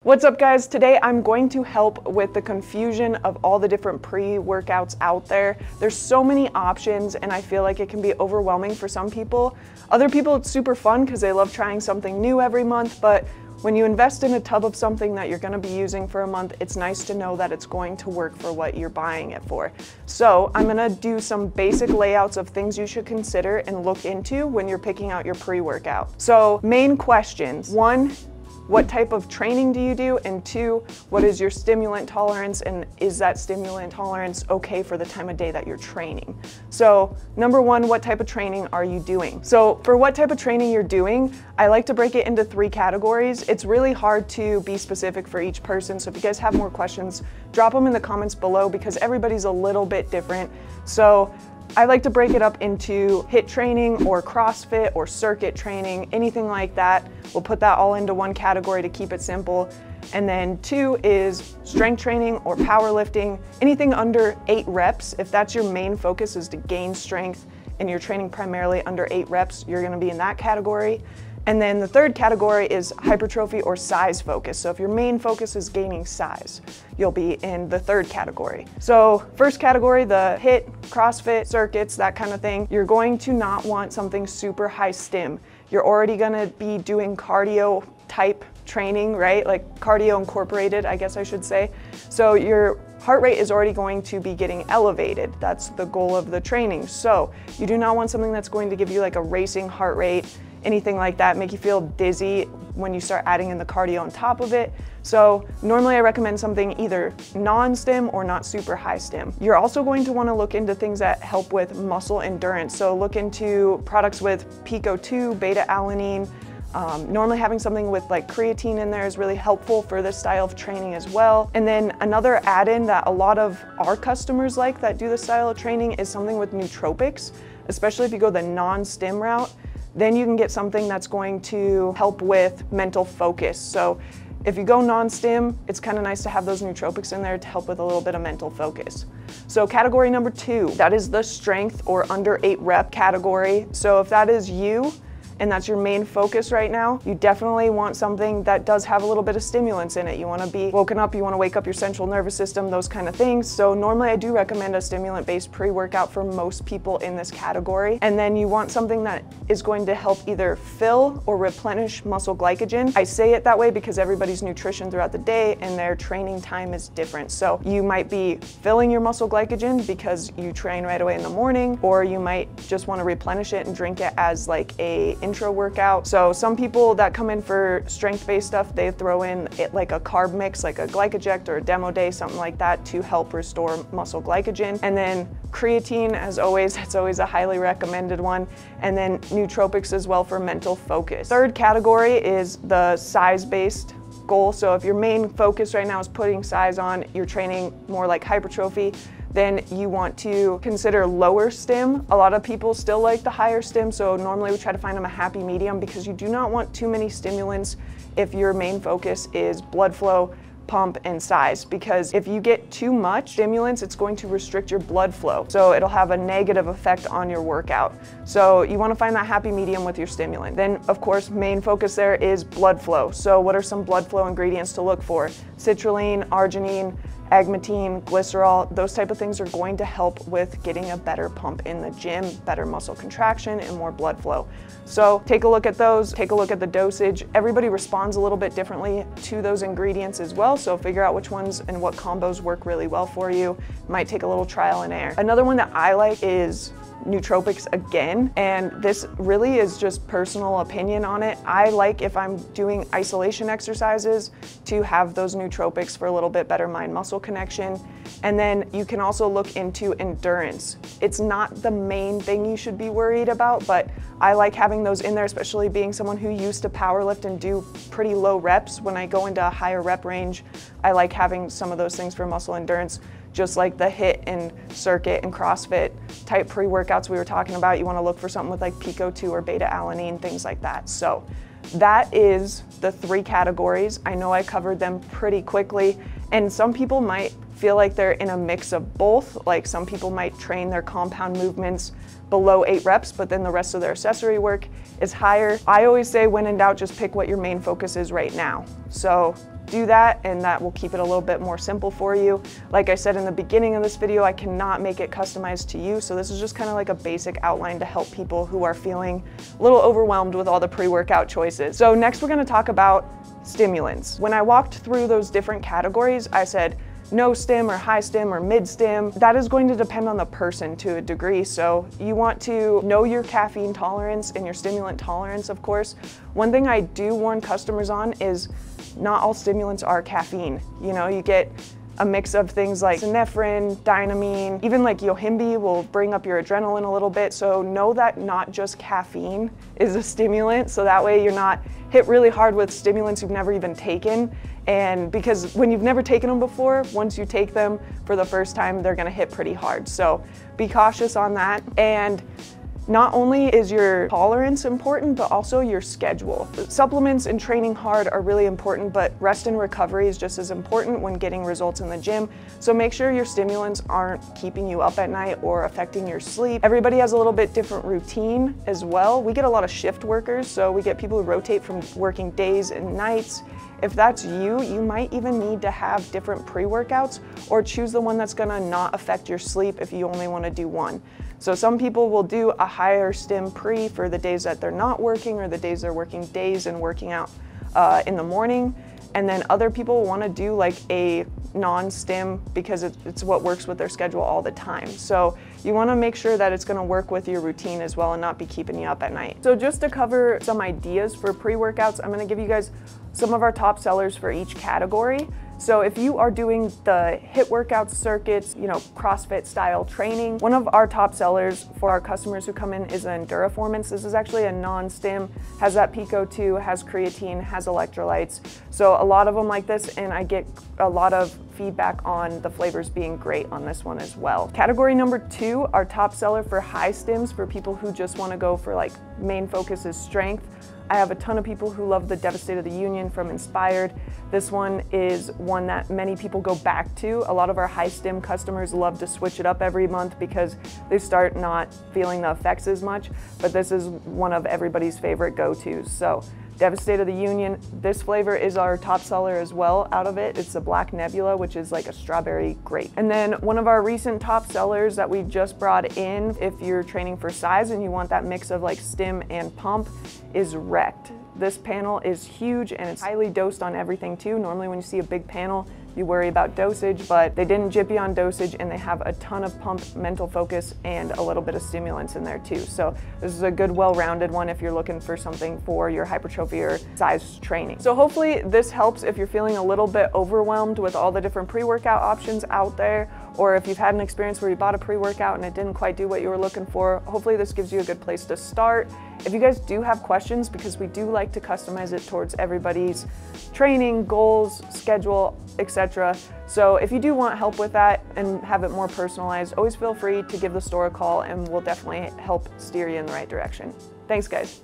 What's up guys? Today I'm going to help with the confusion of all the different pre-workouts out there. There's so many options and I feel like it can be overwhelming for some people. Other people it's super fun because they love trying something new every month, but when you invest in a tub of something that you're going to be using for a month, it's nice to know that it's going to work for what you're buying it for. So I'm going to do some basic layouts of things you should consider and look into when you're picking out your pre-workout. So main questions: 1, what type of training do you do? And 2, what is your stimulant tolerance, and is that stimulant tolerance okay for the time of day that you're training? So number 1, what type of training are you doing? So for what type of training you're doing, I like to break it into 3 categories. It's really hard to be specific for each person, so if you guys have more questions, drop them in the comments below because everybody's a little bit different. So I like to break it up into HIIT training or CrossFit or circuit training, anything like that. We'll put that all into one category to keep it simple. And then 2 is strength training or powerlifting, anything under 8 reps. If that's your main focus is to gain strength and you're training primarily under 8 reps, you're gonna be in that category. And then the 3rd category is hypertrophy or size focus. So if your main focus is gaining size, you'll be in the 3rd category. So first category, the HIIT, CrossFit, circuits, that kind of thing, you're going to not want something super high stim. You're already gonna be doing cardio type training, right? Like cardio incorporated, I guess I should say. So your heart rate is already going to be getting elevated. That's the goal of the training. So you do not want something that's going to give you like a racing heart rate, anything like that, make you feel dizzy when you start adding in the cardio on top of it. So normally I recommend something either non-stim or not super high stim. You're also going to want to look into things that help with muscle endurance. So look into products with Pico-2, beta-alanine. Normally having something with like creatine in there is really helpful for this style of training as well. And then another add-in that a lot of our customers like that do this style of training is something with nootropics, especially if you go the non-stim route. Then you can get something that's going to help with mental focus. So if you go non-stim, it's kind of nice to have those nootropics in there to help with a little bit of mental focus. So category number 2, that is the strength or under 8 rep category. So if that is you, and that's your main focus right now, you definitely want something that does have a little bit of stimulants in it. You want to be woken up, you want to wake up your central nervous system, those kind of things. So normally I do recommend a stimulant-based pre-workout for most people in this category. And then you want something that is going to help either fill or replenish muscle glycogen. I say it that way because everybody's nutrition throughout the day and their training time is different. So you might be filling your muscle glycogen because you train right away in the morning, or you might just want to replenish it and drink it as like a intro workout. So some people that come in for strength-based stuff, they throw in it like a carb mix, like a glycoject or a demo day, something like that to help restore muscle glycogen. And then creatine, as always, it's always a highly recommended one. And then nootropics as well for mental focus. 3rd category is the size-based goal. So if your main focus right now is putting size on, you're training more like hypertrophy, then you want to consider lower stim. A lot of people still like the higher stim, so normally we try to find them a happy medium because you do not want too many stimulants if your main focus is blood flow, pump, and size, because if you get too much stimulants, it's going to restrict your blood flow. So it'll have a negative effect on your workout. So you want to find that happy medium with your stimulant. Then of course, main focus there is blood flow. So what are some blood flow ingredients to look for? Citrulline, arginine, agmatine, glycerol, those type of things are going to help with getting a better pump in the gym, better muscle contraction, and more blood flow. So take a look at those, take a look at the dosage. Everybody responds a little bit differently to those ingredients as well, so figure out which ones and what combos work really well for you. Might take a little trial and error. Another one that I like is nootropics again, and this really is just personal opinion on it. I like, if I'm doing isolation exercises, to have those nootropics for a little bit better mind-muscle connection. And then you can also look into endurance. It's not the main thing you should be worried about, but I like having those in there, especially being someone who used to powerlift and do pretty low reps. When I go into a higher rep range, I like having some of those things for muscle endurance. Just like the HIIT and circuit and CrossFit type pre-workouts we were talking about, you want to look for something with like Pico-2 or beta-alanine, things like that. So that is the 3 categories. I know I covered them pretty quickly, and some people might feel like they're in a mix of both. Like some people might train their compound movements below 8 reps, but then the rest of their accessory work is higher. I always say when in doubt, just pick what your main focus is right now. So do that, and that will keep it a little bit more simple for you. Like I said in the beginning of this video, I cannot make it customized to you, so this is just kind of like a basic outline to help people who are feeling a little overwhelmed with all the pre-workout choices. So next we're going to talk about stimulants. When I walked through those different categories, I said no stim or high stim or mid stim. That is going to depend on the person to a degree. So you want to know your caffeine tolerance and your stimulant tolerance, of course. One thing I do warn customers on is not all stimulants are caffeine. You know, you get a mix of things like epinephrine, dynamine, even like yohimbe will bring up your adrenaline a little bit. So know that not just caffeine is a stimulant. So that way you're not hit really hard with stimulants you've never even taken. And because when you've never taken them before, once you take them for the first time, they're gonna hit pretty hard. So be cautious on that. And not only is your tolerance important, but also your schedule. Supplements and training hard are really important, but rest and recovery is just as important when getting results in the gym. So make sure your stimulants aren't keeping you up at night or affecting your sleep. Everybody has a little bit different routine as well. We get a lot of shift workers, so we get people who rotate from working days and nights. If that's you, you might even need to have different pre-workouts or choose the one that's gonna not affect your sleep if you only wanna do one. So some people will do a higher stim pre for the days that they're not working or the days they're working days and working out in the morning. And then other people want to do like a non-stim because it's what works with their schedule all the time. So you want to make sure that it's going to work with your routine as well and not be keeping you up at night. So just to cover some ideas for pre-workouts, I'm going to give you guys some of our top sellers for each category. So if you are doing the HIIT workout circuits, you know, CrossFit style training, one of our top sellers for our customers who come in is an Enduraformance. This is actually a non-stim, has that Pico 2, has creatine, has electrolytes. So a lot of them like this, and I get a lot of feedback on the flavors being great on this one as well. Category number 2, our top seller for high stims for people who just want to go for like main focus is strength. I have a ton of people who love the Devastator of the Union from Inspired. This one is one that many people go back to. A lot of our high stim customers love to switch it up every month because they start not feeling the effects as much, but this is one of everybody's favorite go-tos. So Devastator of the Union, this flavor is our top seller as well out of it. It's the Black Nebula, which is like a strawberry grape. And then one of our recent top sellers that we just brought in, if you're training for size and you want that mix of like stim and pump, is Rect. This panel is huge and it's highly dosed on everything too. Normally when you see a big panel, you worry about dosage, but they didn't jip you on dosage and they have a ton of pump, mental focus, and a little bit of stimulants in there too. So this is a good, well-rounded one if you're looking for something for your hypertrophy or size training. So hopefully this helps if you're feeling a little bit overwhelmed with all the different pre-workout options out there, or if you've had an experience where you bought a pre-workout and it didn't quite do what you were looking for. Hopefully this gives you a good place to start. If you guys do have questions, because we do like to customize it towards everybody's training, goals, schedule, etc. So if you do want help with that and have it more personalized, always feel free to give the store a call and we'll definitely help steer you in the right direction. Thanks, guys.